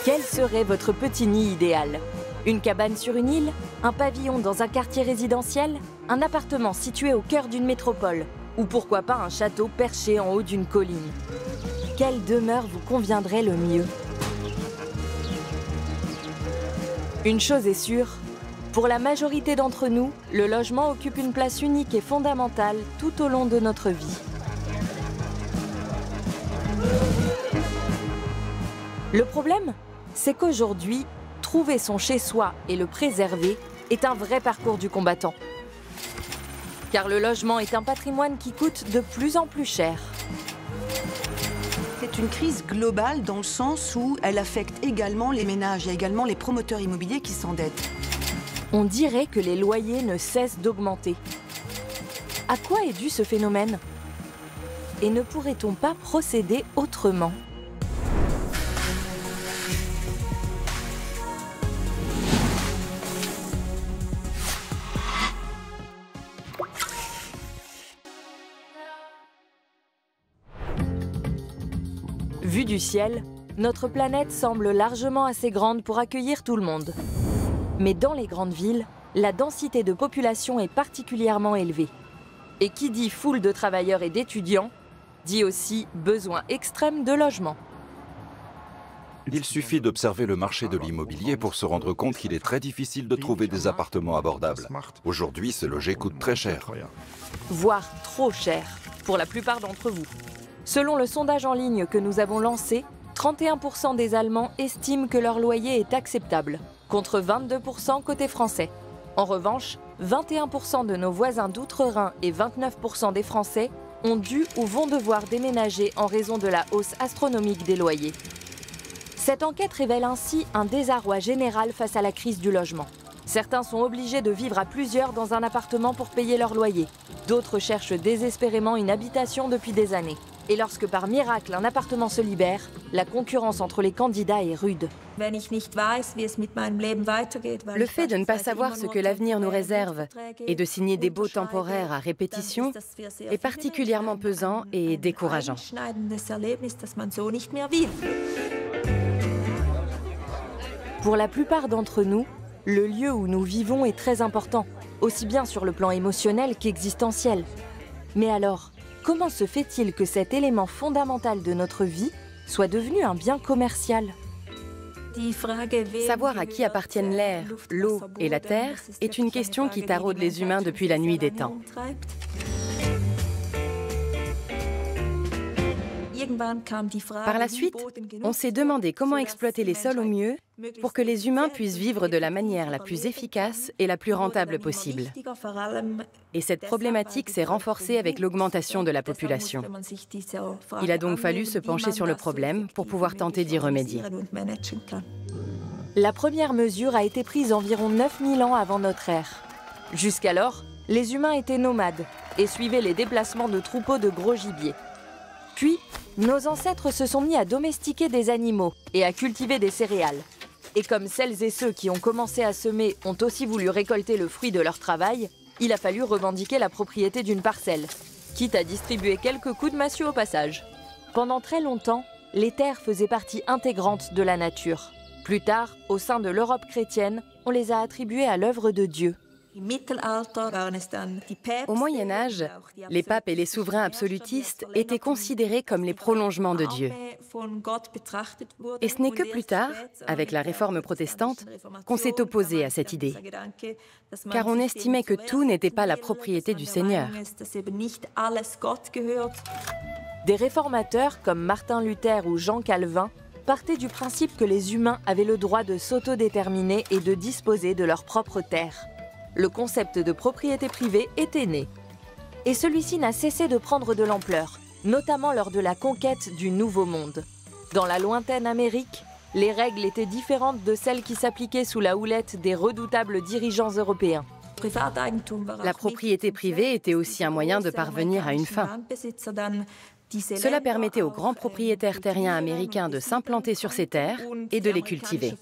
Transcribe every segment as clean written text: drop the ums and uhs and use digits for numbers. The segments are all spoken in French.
Quel serait votre petit nid idéal? Une cabane sur une île? Un pavillon dans un quartier résidentiel? Un appartement situé au cœur d'une métropole? Ou pourquoi pas un château perché en haut d'une colline? Quelle demeure vous conviendrait le mieux? Une chose est sûre, pour la majorité d'entre nous, le logement occupe une place unique et fondamentale tout au long de notre vie. Le problème, c'est qu'aujourd'hui, trouver son chez-soi et le préserver est un vrai parcours du combattant. Car le logement est un patrimoine qui coûte de plus en plus cher. C'est une crise globale dans le sens où elle affecte également les ménages. Il y a également les promoteurs immobiliers qui s'endettent. On dirait que les loyers ne cessent d'augmenter. À quoi est dû ce phénomène? Et ne pourrait-on pas procéder autrement? Vue du ciel, notre planète semble largement assez grande pour accueillir tout le monde. Mais dans les grandes villes, la densité de population est particulièrement élevée. Et qui dit foule de travailleurs et d'étudiants, dit aussi besoin extrême de logement. Il suffit d'observer le marché de l'immobilier pour se rendre compte qu'il est très difficile de trouver des appartements abordables. Aujourd'hui, se loger coûte très cher. Voire trop cher, pour la plupart d'entre vous. Selon le sondage en ligne que nous avons lancé, 31% des Allemands estiment que leur loyer est acceptable, contre 22% côté français. En revanche, 21% de nos voisins d'outre-Rhin et 29% des Français ont dû ou vont devoir déménager en raison de la hausse astronomique des loyers. Cette enquête révèle ainsi un désarroi général face à la crise du logement. Certains sont obligés de vivre à plusieurs dans un appartement pour payer leur loyer. D'autres cherchent désespérément une habitation depuis des années. Et lorsque par miracle un appartement se libère, la concurrence entre les candidats est rude. Le fait de ne pas savoir ce que l'avenir nous réserve et de signer des baux temporaires à répétition est particulièrement pesant et décourageant. Pour la plupart d'entre nous, le lieu où nous vivons est très important, aussi bien sur le plan émotionnel qu'existentiel. Mais alors, comment se fait-il que cet élément fondamental de notre vie soit devenu un bien commercial? Savoir à qui appartiennent l'air, l'eau et la terre est une question qui taraude les humains depuis la nuit des temps. Par la suite, on s'est demandé comment exploiter les sols au mieux pour que les humains puissent vivre de la manière la plus efficace et la plus rentable possible. Et cette problématique s'est renforcée avec l'augmentation de la population. Il a donc fallu se pencher sur le problème pour pouvoir tenter d'y remédier. La première mesure a été prise environ 9000 ans avant notre ère. Jusqu'alors, les humains étaient nomades et suivaient les déplacements de troupeaux de gros gibier. Puis, nos ancêtres se sont mis à domestiquer des animaux et à cultiver des céréales. Et comme celles et ceux qui ont commencé à semer ont aussi voulu récolter le fruit de leur travail, il a fallu revendiquer la propriété d'une parcelle, quitte à distribuer quelques coups de massue au passage. Pendant très longtemps, les terres faisaient partie intégrante de la nature. Plus tard, au sein de l'Europe chrétienne, on les a attribuées à l'œuvre de Dieu. Au Moyen Âge, les papes et les souverains absolutistes étaient considérés comme les prolongements de Dieu. Et ce n'est que plus tard, avec la réforme protestante, qu'on s'est opposé à cette idée. Car on estimait que tout n'était pas la propriété du Seigneur. Des réformateurs comme Martin Luther ou Jean Calvin partaient du principe que les humains avaient le droit de s'autodéterminer et de disposer de leur propre terre. Le concept de propriété privée était né. Et celui-ci n'a cessé de prendre de l'ampleur, notamment lors de la conquête du Nouveau Monde. Dans la lointaine Amérique, les règles étaient différentes de celles qui s'appliquaient sous la houlette des redoutables dirigeants européens. La propriété privée était aussi un moyen de parvenir à une fin. Cela permettait aux grands propriétaires terriens américains de s'implanter sur ces terres et de les cultiver.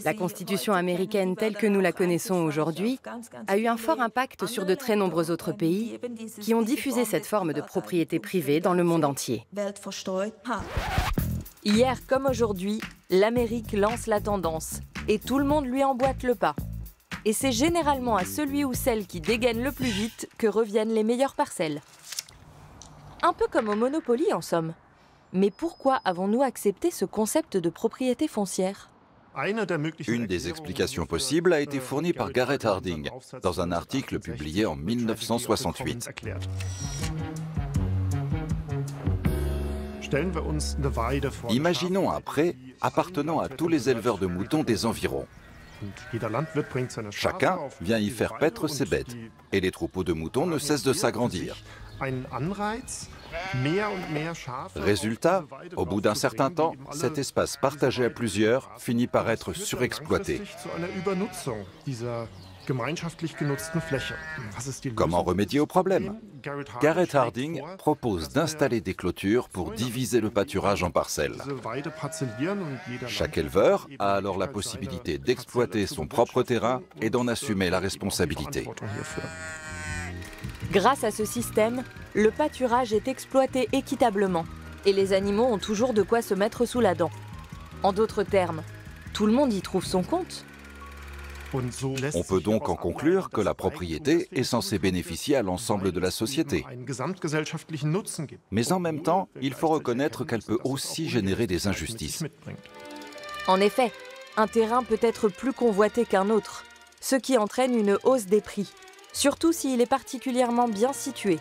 La Constitution américaine telle que nous la connaissons aujourd'hui a eu un fort impact sur de très nombreux autres pays qui ont diffusé cette forme de propriété privée dans le monde entier. Hier comme aujourd'hui, l'Amérique lance la tendance et tout le monde lui emboîte le pas. Et c'est généralement à celui ou celle qui dégaine le plus vite que reviennent les meilleures parcelles. Un peu comme au Monopoly en somme. Mais pourquoi avons-nous accepté ce concept de propriété foncière ? Une des explications possibles a été fournie par Garrett Harding dans un article publié en 1968. Imaginons un pré appartenant à tous les éleveurs de moutons des environs. Chacun vient y faire paître ses bêtes, et les troupeaux de moutons ne cessent de s'agrandir. Résultat, au bout d'un certain temps, cet espace partagé à plusieurs finit par être surexploité. Comment remédier au problème? Garrett Harding propose d'installer des clôtures pour diviser le pâturage en parcelles. Chaque éleveur a alors la possibilité d'exploiter son propre terrain et d'en assumer la responsabilité. Grâce à ce système, le pâturage est exploité équitablement et les animaux ont toujours de quoi se mettre sous la dent. En d'autres termes, tout le monde y trouve son compte. On peut donc en conclure que la propriété est censée bénéficier à l'ensemble de la société. Mais en même temps, il faut reconnaître qu'elle peut aussi générer des injustices. En effet, un terrain peut être plus convoité qu'un autre, ce qui entraîne une hausse des prix, surtout s'il est particulièrement bien situé.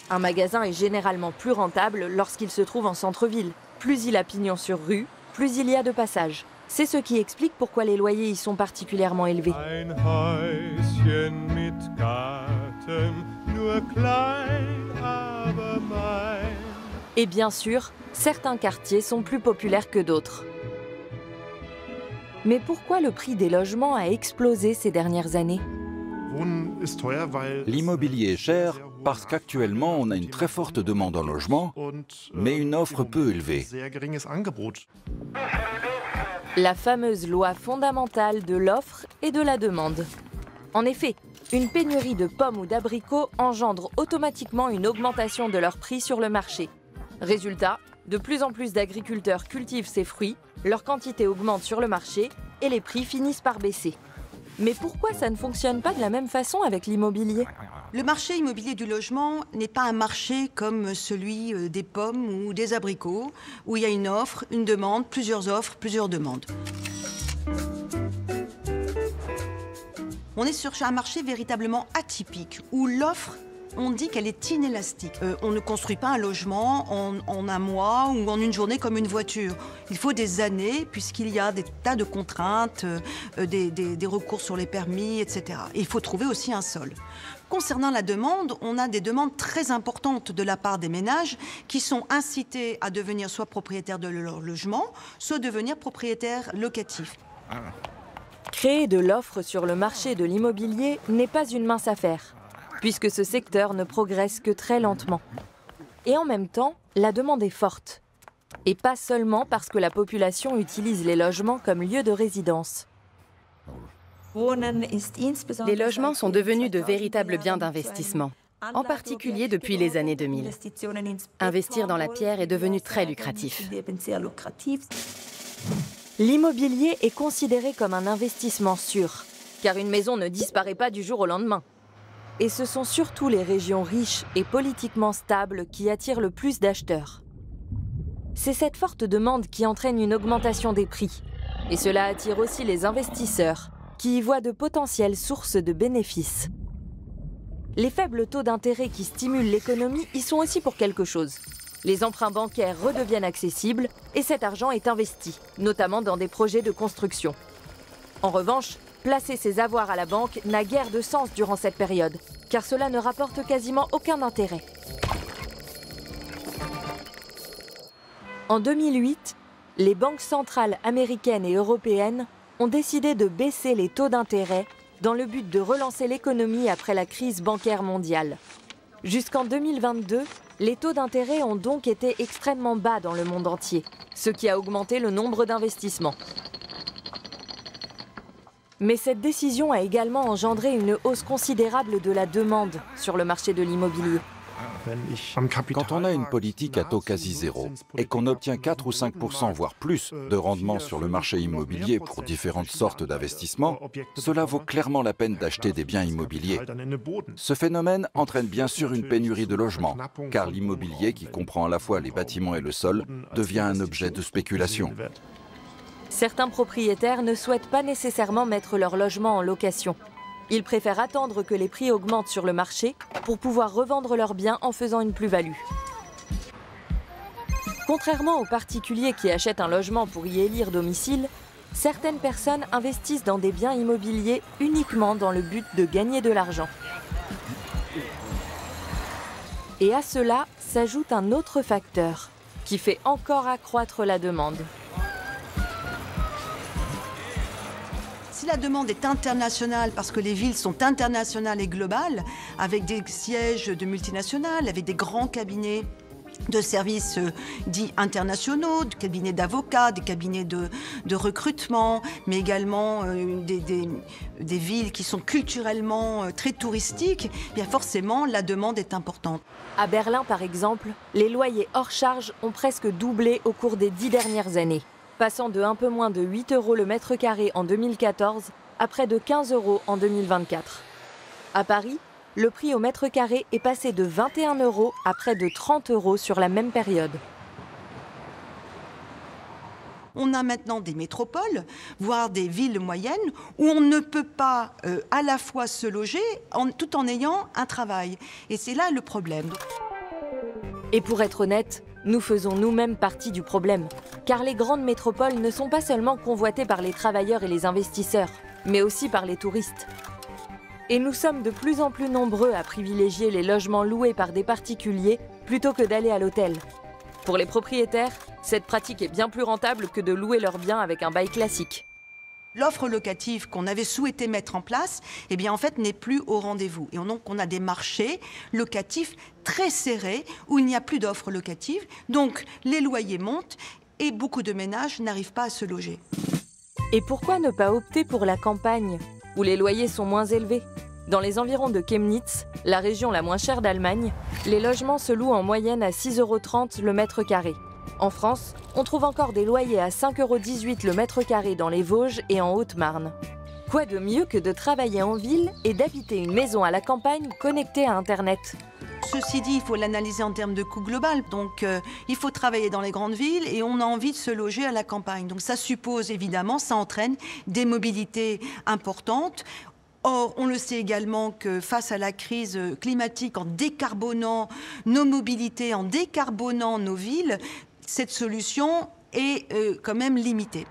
Un magasin est généralement plus rentable lorsqu'il se trouve en centre-ville. Plus il a pignon sur rue, plus il y a de passages. C'est ce qui explique pourquoi les loyers y sont particulièrement élevés. Et bien sûr, certains quartiers sont plus populaires que d'autres. Mais pourquoi le prix des logements a explosé ces dernières années ? L'immobilier est cher parce qu'actuellement on a une très forte demande en logement, mais une offre peu élevée. La fameuse loi fondamentale de l'offre et de la demande. En effet, une pénurie de pommes ou d'abricots engendre automatiquement une augmentation de leur prix sur le marché. Résultat, de plus en plus d'agriculteurs cultivent ces fruits, leur quantité augmente sur le marché et les prix finissent par baisser. Mais pourquoi ça ne fonctionne pas de la même façon avec l'immobilier ? Le marché immobilier du logement n'est pas un marché comme celui des pommes ou des abricots, où il y a une offre, une demande, plusieurs demandes. On est sur un marché véritablement atypique, où l'offre, on dit qu'elle est inélastique. On ne construit pas un logement en un mois ou en une journée comme une voiture. Il faut des années puisqu'il y a des tas de contraintes, des recours sur les permis, etc. Et il faut trouver aussi un sol. Concernant la demande, on a des demandes très importantes de la part des ménages qui sont incités à devenir soit propriétaires de leur logement, soit devenir propriétaires locatifs. Créer de l'offre sur le marché de l'immobilier n'est pas une mince affaire, puisque ce secteur ne progresse que très lentement. Et en même temps, la demande est forte. Et pas seulement parce que la population utilise les logements comme lieu de résidence. Les logements sont devenus de véritables biens d'investissement, en particulier depuis les années 2000. Investir dans la pierre est devenu très lucratif. L'immobilier est considéré comme un investissement sûr, car une maison ne disparaît pas du jour au lendemain. Et ce sont surtout les régions riches et politiquement stables qui attirent le plus d'acheteurs. C'est cette forte demande qui entraîne une augmentation des prix. Et cela attire aussi les investisseurs, qui y voient de potentielles sources de bénéfices. Les faibles taux d'intérêt qui stimulent l'économie y sont aussi pour quelque chose. Les emprunts bancaires redeviennent accessibles et cet argent est investi, notamment dans des projets de construction. En revanche, placer ses avoirs à la banque n'a guère de sens durant cette période, car cela ne rapporte quasiment aucun intérêt. En 2008, les banques centrales américaines et européennes ont décidé de baisser les taux d'intérêt dans le but de relancer l'économie après la crise bancaire mondiale. Jusqu'en 2022, les taux d'intérêt ont donc été extrêmement bas dans le monde entier, ce qui a augmenté le nombre d'investissements. Mais cette décision a également engendré une hausse considérable de la demande sur le marché de l'immobilier. Quand on a une politique à taux quasi zéro et qu'on obtient 4 ou 5%, voire plus, de rendement sur le marché immobilier pour différentes sortes d'investissements, cela vaut clairement la peine d'acheter des biens immobiliers. Ce phénomène entraîne bien sûr une pénurie de logements, car l'immobilier, qui comprend à la fois les bâtiments et le sol, devient un objet de spéculation. Certains propriétaires ne souhaitent pas nécessairement mettre leur logement en location. Ils préfèrent attendre que les prix augmentent sur le marché pour pouvoir revendre leurs biens en faisant une plus-value. Contrairement aux particuliers qui achètent un logement pour y élire domicile, certaines personnes investissent dans des biens immobiliers uniquement dans le but de gagner de l'argent. Et à cela s'ajoute un autre facteur qui fait encore accroître la demande. Si la demande est internationale, parce que les villes sont internationales et globales, avec des sièges de multinationales, avec des grands cabinets de services dits internationaux, des cabinets d'avocats, des cabinets de recrutement, mais également des villes qui sont culturellement très touristiques, bien forcément la demande est importante. À Berlin par exemple, les loyers hors charge ont presque doublé au cours des 10 dernières années, passant de un peu moins de 8 € le mètre carré en 2014 à près de 15 € en 2024. À Paris, le prix au mètre carré est passé de 21 € à près de 30 € sur la même période. On a maintenant des métropoles, voire des villes moyennes, où on ne peut pas à la fois se loger tout en ayant un travail. Et c'est là le problème. Et pour être honnête, nous faisons nous-mêmes partie du problème. Car les grandes métropoles ne sont pas seulement convoitées par les travailleurs et les investisseurs, mais aussi par les touristes. Et nous sommes de plus en plus nombreux à privilégier les logements loués par des particuliers plutôt que d'aller à l'hôtel. Pour les propriétaires, cette pratique est bien plus rentable que de louer leurs biens avec un bail classique. L'offre locative qu'on avait souhaité mettre en place, eh bien en fait n'est plus au rendez-vous. Et donc on a des marchés locatifs très serrés où il n'y a plus d'offres locatives. Donc les loyers montent et beaucoup de ménages n'arrivent pas à se loger. Et pourquoi ne pas opter pour la campagne, où les loyers sont moins élevés? Dans les environs de Chemnitz, la région la moins chère d'Allemagne, les logements se louent en moyenne à 6,30 € le mètre carré. En France, on trouve encore des loyers à 5,18 € le mètre carré dans les Vosges et en Haute-Marne. Quoi de mieux que de travailler en ville et d'habiter une maison à la campagne connectée à Internet? Ceci dit, il faut l'analyser en termes de coût global. Donc, il faut travailler dans les grandes villes et on a envie de se loger à la campagne. Donc, ça suppose évidemment, ça entraîne des mobilités importantes. Or, on le sait également que face à la crise climatique, en décarbonant nos mobilités, en décarbonant nos villes, cette solution est quand même limitée.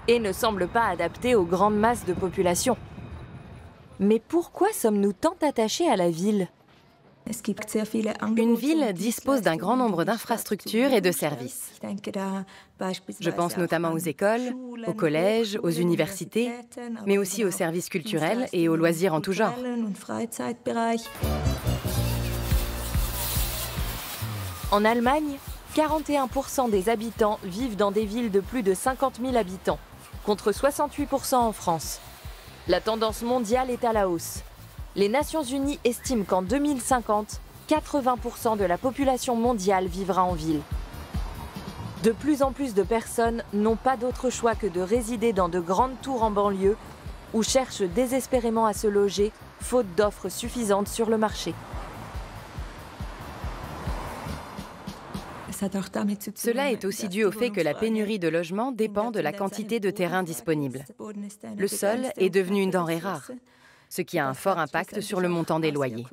Et ne semble pas adaptée aux grandes masses de population. Mais pourquoi sommes-nous tant attachés à la ville ? Une ville dispose d'un grand nombre d'infrastructures et de services. Je pense notamment aux écoles, aux collèges, aux universités, mais aussi aux services culturels et aux loisirs en tout genre. En Allemagne, 41% des habitants vivent dans des villes de plus de 50 000 habitants, contre 68% en France. La tendance mondiale est à la hausse. Les Nations Unies estiment qu'en 2050, 80% de la population mondiale vivra en ville. De plus en plus de personnes n'ont pas d'autre choix que de résider dans de grandes tours en banlieue ou cherchent désespérément à se loger, faute d'offres suffisantes sur le marché. Cela est aussi dû au fait que la pénurie de logements dépend de la quantité de terrain disponible. Le sol est devenu une denrée rare, ce qui a un fort impact sur le montant des loyers.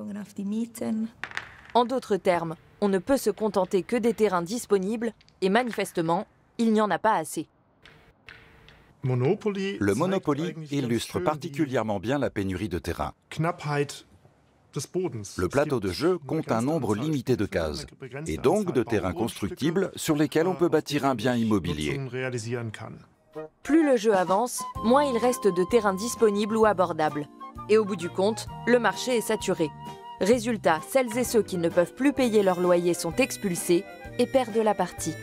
En d'autres termes, on ne peut se contenter que des terrains disponibles et manifestement, il n'y en a pas assez. Le Monopoly illustre particulièrement bien la pénurie de terrain. Le plateau de jeu compte un nombre limité de cases, et donc de terrains constructibles sur lesquels on peut bâtir un bien immobilier. Plus le jeu avance, moins il reste de terrains disponibles ou abordables. Et au bout du compte, le marché est saturé. Résultat, celles et ceux qui ne peuvent plus payer leur loyer sont expulsés et perdent la partie.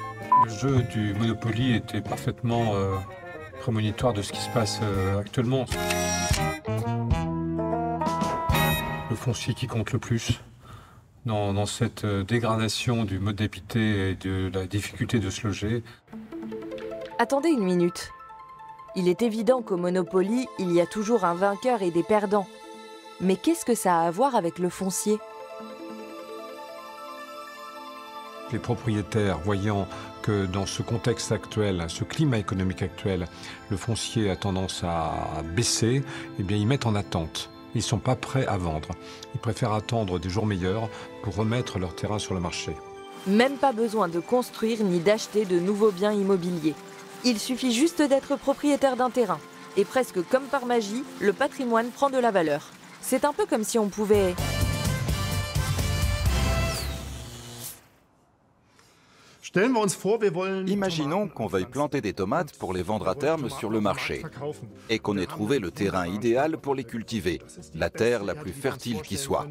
Le jeu du Monopoly était parfaitement prémonitoire de ce qui se passe actuellement. Le foncier qui compte le plus, dans cette dégradation du mode d'habiter et de la difficulté de se loger. Attendez une minute. Il est évident qu'au Monopoly, il y a toujours un vainqueur et des perdants. Mais qu'est-ce que ça a à voir avec le foncier ? Les propriétaires, voyant que dans ce contexte actuel, ce climat économique actuel, le foncier a tendance à baisser, eh bien ils mettent en attente. Ils ne sont pas prêts à vendre. Ils préfèrent attendre des jours meilleurs pour remettre leur terrain sur le marché. Même pas besoin de construire ni d'acheter de nouveaux biens immobiliers. Il suffit juste d'être propriétaire d'un terrain. Et presque comme par magie, le patrimoine prend de la valeur. C'est un peu comme si on pouvait... Imaginons qu'on veuille planter des tomates pour les vendre à terme sur le marché et qu'on ait trouvé le terrain idéal pour les cultiver, la terre la plus fertile qui soit.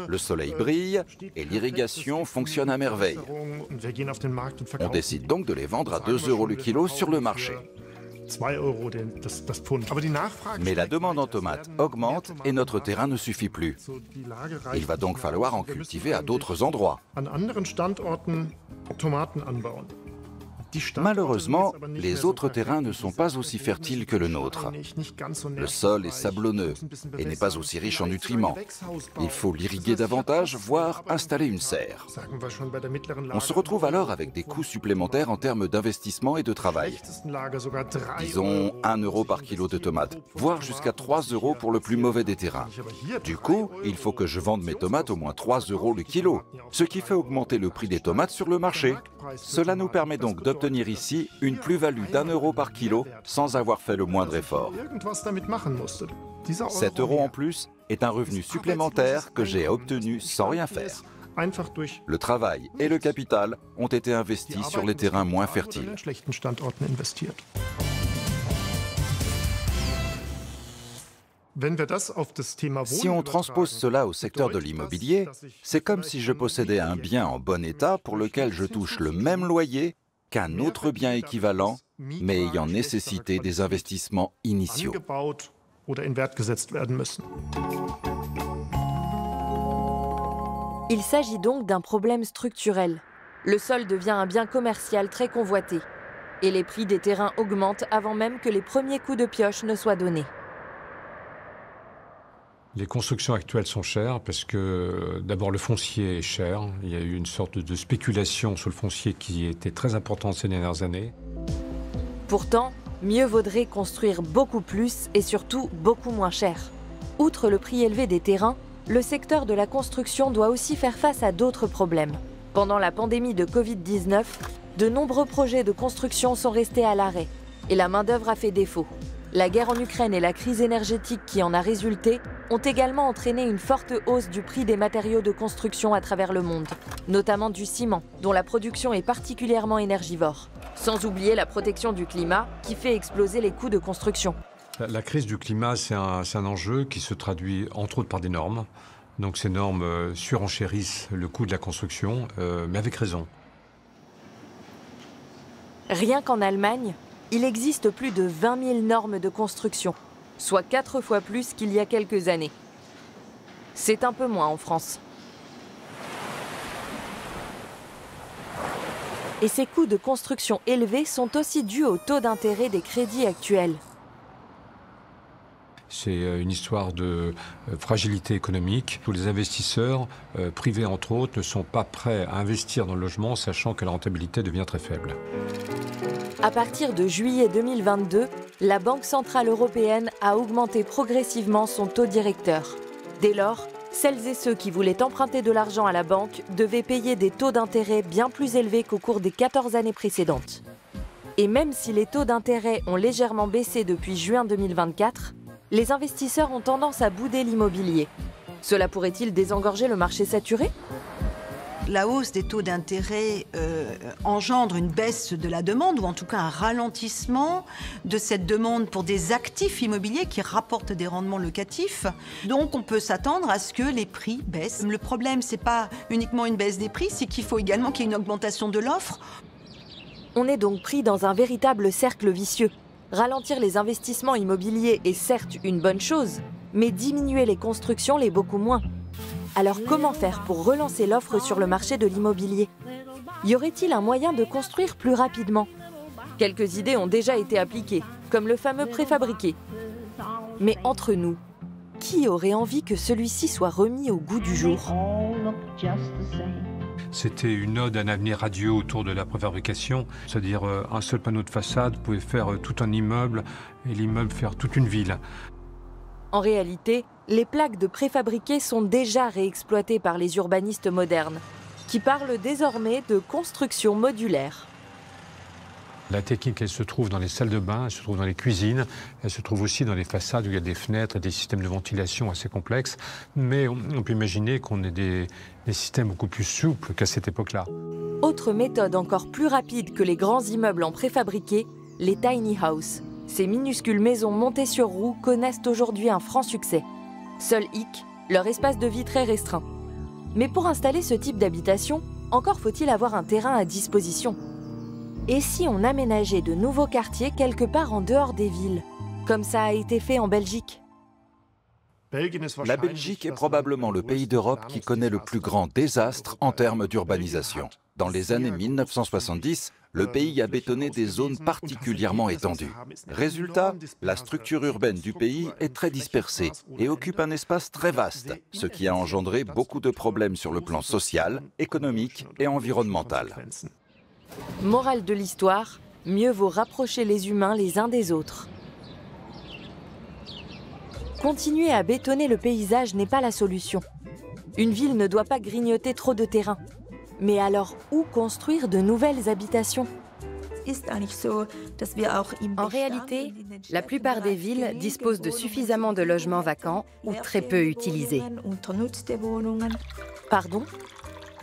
Le soleil brille et l'irrigation fonctionne à merveille. On décide donc de les vendre à 2 € le kilo sur le marché. Mais la demande en tomates augmente et notre terrain ne suffit plus. Il va donc falloir en cultiver à d'autres endroits. Malheureusement, les autres terrains ne sont pas aussi fertiles que le nôtre. Le sol est sablonneux et n'est pas aussi riche en nutriments. Il faut l'irriguer davantage, voire installer une serre. On se retrouve alors avec des coûts supplémentaires en termes d'investissement et de travail. Disons 1 € par kilo de tomates, voire jusqu'à 3 € pour le plus mauvais des terrains. Du coup, il faut que je vende mes tomates au moins 3 € le kilo, ce qui fait augmenter le prix des tomates sur le marché. Cela nous permet donc d'obtenir ici une plus-value d'1 € par kilo sans avoir fait le moindre effort. 7 € en plus est un revenu supplémentaire que j'ai obtenu sans rien faire. Le travail et le capital ont été investis sur les terrains moins fertiles. Si on transpose cela au secteur de l'immobilier, c'est comme si je possédais un bien en bon état pour lequel je touche le même loyer qu'un autre bien équivalent, mais ayant nécessité des investissements initiaux. Il s'agit donc d'un problème structurel. Le sol devient un bien commercial très convoité. Et les prix des terrains augmentent avant même que les premiers coups de pioche ne soient donnés. Les constructions actuelles sont chères parce que d'abord le foncier est cher. Il y a eu une sorte de spéculation sur le foncier qui était très importante ces dernières années. Pourtant, mieux vaudrait construire beaucoup plus et surtout beaucoup moins cher. Outre le prix élevé des terrains, le secteur de la construction doit aussi faire face à d'autres problèmes. Pendant la pandémie de Covid-19, de nombreux projets de construction sont restés à l'arrêt et la main-d'œuvre a fait défaut. La guerre en Ukraine et la crise énergétique qui en a résulté ont également entraîné une forte hausse du prix des matériaux de construction à travers le monde, notamment du ciment, dont la production est particulièrement énergivore. Sans oublier la protection du climat qui fait exploser les coûts de construction. La crise du climat, c'est un enjeu qui se traduit entre autres par des normes. Donc ces normes surenchérissent le coût de la construction, mais avec raison. Rien qu'en Allemagne, il existe plus de 20 000 normes de construction, soit 4 fois plus qu'il y a quelques années. C'est un peu moins en France. Et ces coûts de construction élevés sont aussi dus au taux d'intérêt des crédits actuels. C'est une histoire de fragilité économique. Tous les investisseurs, privés entre autres, ne sont pas prêts à investir dans le logement, sachant que la rentabilité devient très faible. À partir de juillet 2022, la Banque centrale européenne a augmenté progressivement son taux directeur. Dès lors, celles et ceux qui voulaient emprunter de l'argent à la banque devaient payer des taux d'intérêt bien plus élevés qu'au cours des 14 années précédentes. Et même si les taux d'intérêt ont légèrement baissé depuis juin 2024, les investisseurs ont tendance à bouder l'immobilier. Cela pourrait-il désengorger le marché saturé ? La hausse des taux d'intérêt engendre une baisse de la demande, ou en tout cas un ralentissement de cette demande pour des actifs immobiliers qui rapportent des rendements locatifs. Donc on peut s'attendre à ce que les prix baissent. Le problème, c'est pas uniquement une baisse des prix, c'est qu'il faut également qu'il y ait une augmentation de l'offre. On est donc pris dans un véritable cercle vicieux. Ralentir les investissements immobiliers est certes une bonne chose, mais diminuer les constructions l'est beaucoup moins. Alors comment faire pour relancer l'offre sur le marché de l'immobilier? Y aurait-il un moyen de construire plus rapidement? Quelques idées ont déjà été appliquées, comme le fameux préfabriqué. Mais entre nous, qui aurait envie que celui-ci soit remis au goût du jour? C'était une ode à un avenir radieux autour de la préfabrication, c'est-à-dire un seul panneau de façade pouvait faire tout un immeuble et l'immeuble faire toute une ville. En réalité, les plaques de préfabriqués sont déjà réexploitées par les urbanistes modernes, qui parlent désormais de construction modulaire. La technique, elle se trouve dans les salles de bain, elle se trouve dans les cuisines, elle se trouve aussi dans les façades où il y a des fenêtres et des systèmes de ventilation assez complexes. Mais on peut imaginer qu'on ait des systèmes beaucoup plus souples qu'à cette époque-là. Autre méthode encore plus rapide que les grands immeubles en préfabriqué, les tiny houses. Ces minuscules maisons montées sur roues connaissent aujourd'hui un franc succès. Seul hic, leur espace de vie très restreint. Mais pour installer ce type d'habitation, encore faut-il avoir un terrain à disposition. Et si on aménageait de nouveaux quartiers quelque part en dehors des villes, comme ça a été fait en Belgique? La Belgique est probablement le pays d'Europe qui connaît le plus grand désastre en termes d'urbanisation. Dans les années 1970, le pays a bétonné des zones particulièrement étendues. Résultat, la structure urbaine du pays est très dispersée et occupe un espace très vaste, ce qui a engendré beaucoup de problèmes sur le plan social, économique et environnemental. Morale de l'histoire, mieux vaut rapprocher les humains les uns des autres. Continuer à bétonner le paysage n'est pas la solution. Une ville ne doit pas grignoter trop de terrain. Mais alors, où construire de nouvelles habitations? En réalité, la plupart des villes disposent de suffisamment de logements vacants ou très peu utilisés. Pardon?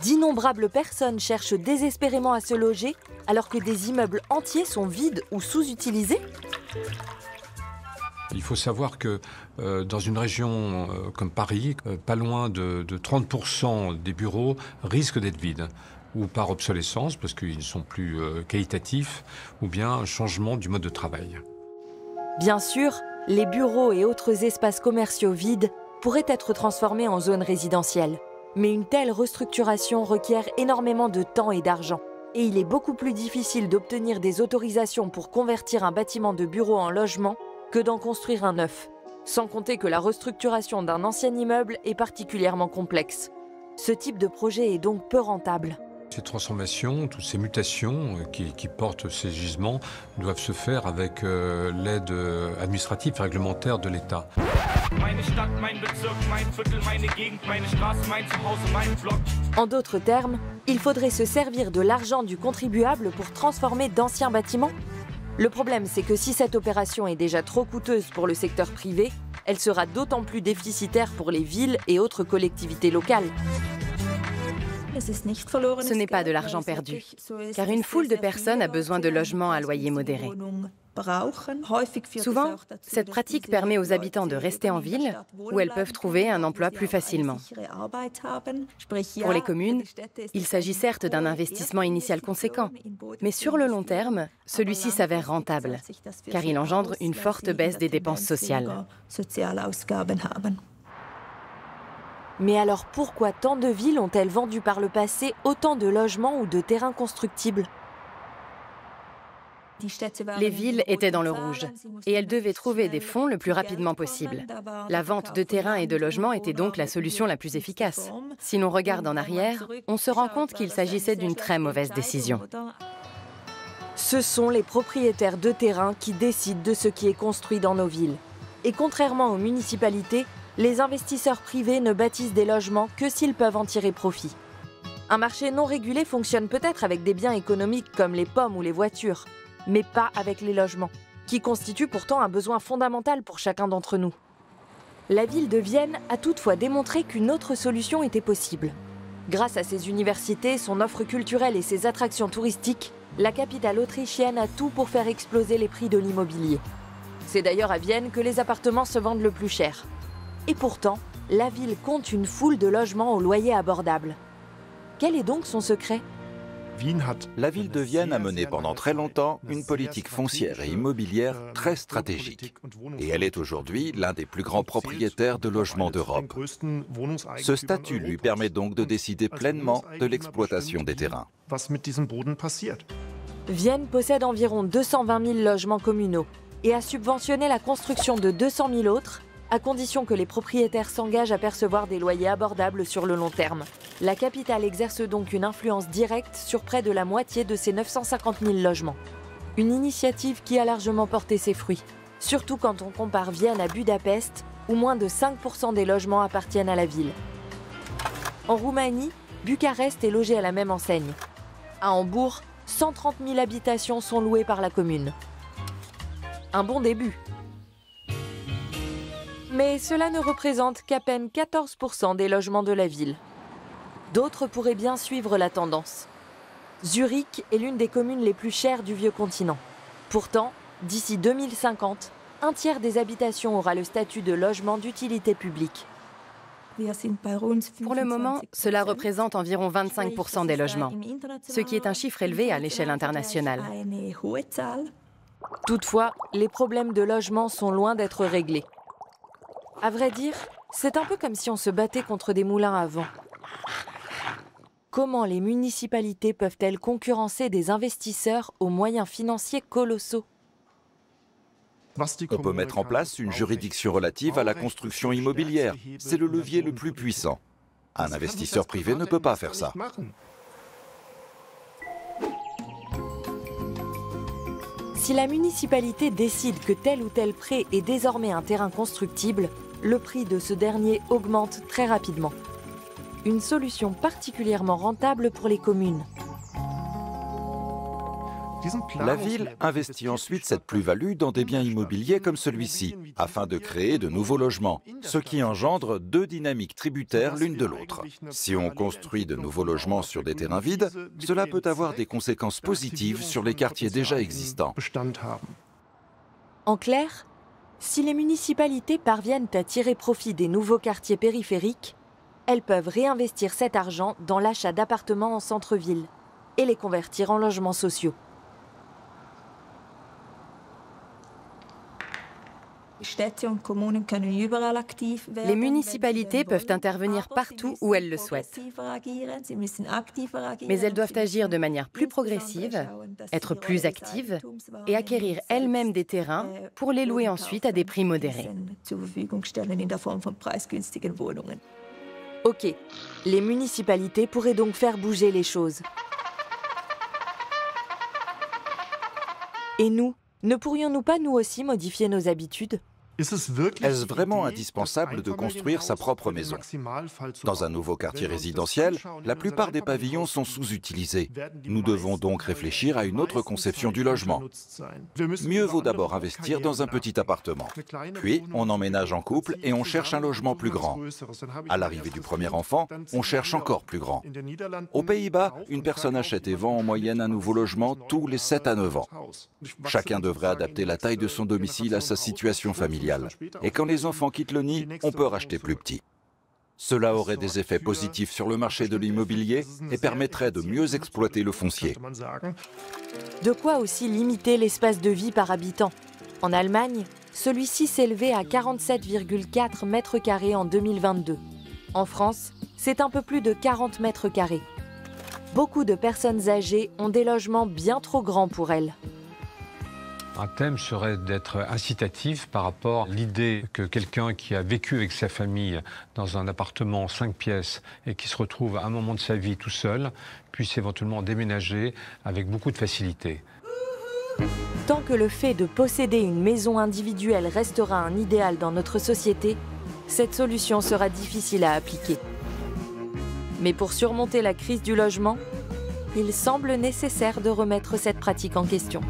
D'innombrables personnes cherchent désespérément à se loger alors que des immeubles entiers sont vides ou sous-utilisés? Il faut savoir que dans une région comme Paris, pas loin de 30% des bureaux risquent d'être vides, ou par obsolescence, parce qu'ils ne sont plus qualitatifs, ou bien un changement du mode de travail. Bien sûr, les bureaux et autres espaces commerciaux vides pourraient être transformés en zones résidentielles. Mais une telle restructuration requiert énormément de temps et d'argent. Et il est beaucoup plus difficile d'obtenir des autorisations pour convertir un bâtiment de bureau en logement que d'en construire un neuf. Sans compter que la restructuration d'un ancien immeuble est particulièrement complexe. Ce type de projet est donc peu rentable. Ces transformations, toutes ces mutations qui portent ces gisements doivent se faire avec l'aide administrative et réglementaire de l'État. En d'autres termes, il faudrait se servir de l'argent du contribuable pour transformer d'anciens bâtiments. Le problème, c'est que si cette opération est déjà trop coûteuse pour le secteur privé, elle sera d'autant plus déficitaire pour les villes et autres collectivités locales. Ce n'est pas de l'argent perdu, car une foule de personnes a besoin de logements à loyer modéré. Souvent, cette pratique permet aux habitants de rester en ville, où elles peuvent trouver un emploi plus facilement. Pour les communes, il s'agit certes d'un investissement initial conséquent, mais sur le long terme, celui-ci s'avère rentable, car il engendre une forte baisse des dépenses sociales. Mais alors pourquoi tant de villes ont-elles vendu par le passé autant de logements ou de terrains constructibles? Les villes étaient dans le rouge et elles devaient trouver des fonds le plus rapidement possible. La vente de terrains et de logements était donc la solution la plus efficace. Si l'on regarde en arrière, on se rend compte qu'il s'agissait d'une très mauvaise décision. Ce sont les propriétaires de terrains qui décident de ce qui est construit dans nos villes. Et contrairement aux municipalités, les investisseurs privés ne bâtissent des logements que s'ils peuvent en tirer profit. Un marché non régulé fonctionne peut-être avec des biens économiques comme les pommes ou les voitures, mais pas avec les logements, qui constituent pourtant un besoin fondamental pour chacun d'entre nous. La ville de Vienne a toutefois démontré qu'une autre solution était possible. Grâce à ses universités, son offre culturelle et ses attractions touristiques, la capitale autrichienne a tout pour faire exploser les prix de l'immobilier. C'est d'ailleurs à Vienne que les appartements se vendent le plus cher. Et pourtant, la ville compte une foule de logements au loyer abordable. Quel est donc son secret ? La ville de Vienne a mené pendant très longtemps une politique foncière et immobilière très stratégique. Et elle est aujourd'hui l'un des plus grands propriétaires de logements d'Europe. Ce statut lui permet donc de décider pleinement de l'exploitation des terrains. Vienne possède environ 220 000 logements communaux et a subventionné la construction de 200 000 autres, à condition que les propriétaires s'engagent à percevoir des loyers abordables sur le long terme. La capitale exerce donc une influence directe sur près de la moitié de ces 950 000 logements. Une initiative qui a largement porté ses fruits, surtout quand on compare Vienne à Budapest, où moins de 5% des logements appartiennent à la ville. En Roumanie, Bucarest est logé à la même enseigne. À Hambourg, 130 000 habitations sont louées par la commune. Un bon début. Mais cela ne représente qu'à peine 14% des logements de la ville. D'autres pourraient bien suivre la tendance. Zurich est l'une des communes les plus chères du vieux continent. Pourtant, d'ici 2050, un tiers des habitations aura le statut de logement d'utilité publique. Pour le moment, cela représente environ 25% des logements, ce qui est un chiffre élevé à l'échelle internationale. Toutefois, les problèmes de logement sont loin d'être réglés. À vrai dire, c'est un peu comme si on se battait contre des moulins à vent. Comment les municipalités peuvent-elles concurrencer des investisseurs aux moyens financiers colossaux ? On peut mettre en place une juridiction relative à la construction immobilière. C'est le levier le plus puissant. Un investisseur privé ne peut pas faire ça. Si la municipalité décide que tel ou tel prêt est désormais un terrain constructible, le prix de ce dernier augmente très rapidement. Une solution particulièrement rentable pour les communes. La ville investit ensuite cette plus-value dans des biens immobiliers comme celui-ci, afin de créer de nouveaux logements, ce qui engendre deux dynamiques tributaires l'une de l'autre. Si on construit de nouveaux logements sur des terrains vides, cela peut avoir des conséquences positives sur les quartiers déjà existants. En clair, si les municipalités parviennent à tirer profit des nouveaux quartiers périphériques, elles peuvent réinvestir cet argent dans l'achat d'appartements en centre-ville et les convertir en logements sociaux. Les municipalités peuvent intervenir partout où elles le souhaitent. Mais elles doivent agir de manière plus progressive, être plus actives et acquérir elles-mêmes des terrains pour les louer ensuite à des prix modérés. Ok, les municipalités pourraient donc faire bouger les choses. Et nous, ne pourrions-nous pas nous aussi modifier nos habitudes ? Est-ce vraiment indispensable de construire sa propre maison? Dans un nouveau quartier résidentiel, la plupart des pavillons sont sous-utilisés. Nous devons donc réfléchir à une autre conception du logement. Mieux vaut d'abord investir dans un petit appartement. Puis, on emménage en couple et on cherche un logement plus grand. À l'arrivée du premier enfant, on cherche encore plus grand. Aux Pays-Bas, une personne achète et vend en moyenne un nouveau logement tous les 7 à 9 ans. Chacun devrait adapter la taille de son domicile à sa situation familiale. Et quand les enfants quittent le nid, on peut racheter plus petit. Cela aurait des effets positifs sur le marché de l'immobilier et permettrait de mieux exploiter le foncier. De quoi aussi limiter l'espace de vie par habitant. En Allemagne, celui-ci s'élevait à 47,4 mètres carrés en 2022. En France, c'est un peu plus de 40 mètres carrés. Beaucoup de personnes âgées ont des logements bien trop grands pour elles. Un thème serait d'être incitatif par rapport à l'idée que quelqu'un qui a vécu avec sa famille dans un appartement 5 pièces et qui se retrouve à un moment de sa vie tout seul, puisse éventuellement déménager avec beaucoup de facilité. Tant que le fait de posséder une maison individuelle restera un idéal dans notre société, cette solution sera difficile à appliquer. Mais pour surmonter la crise du logement, il semble nécessaire de remettre cette pratique en question.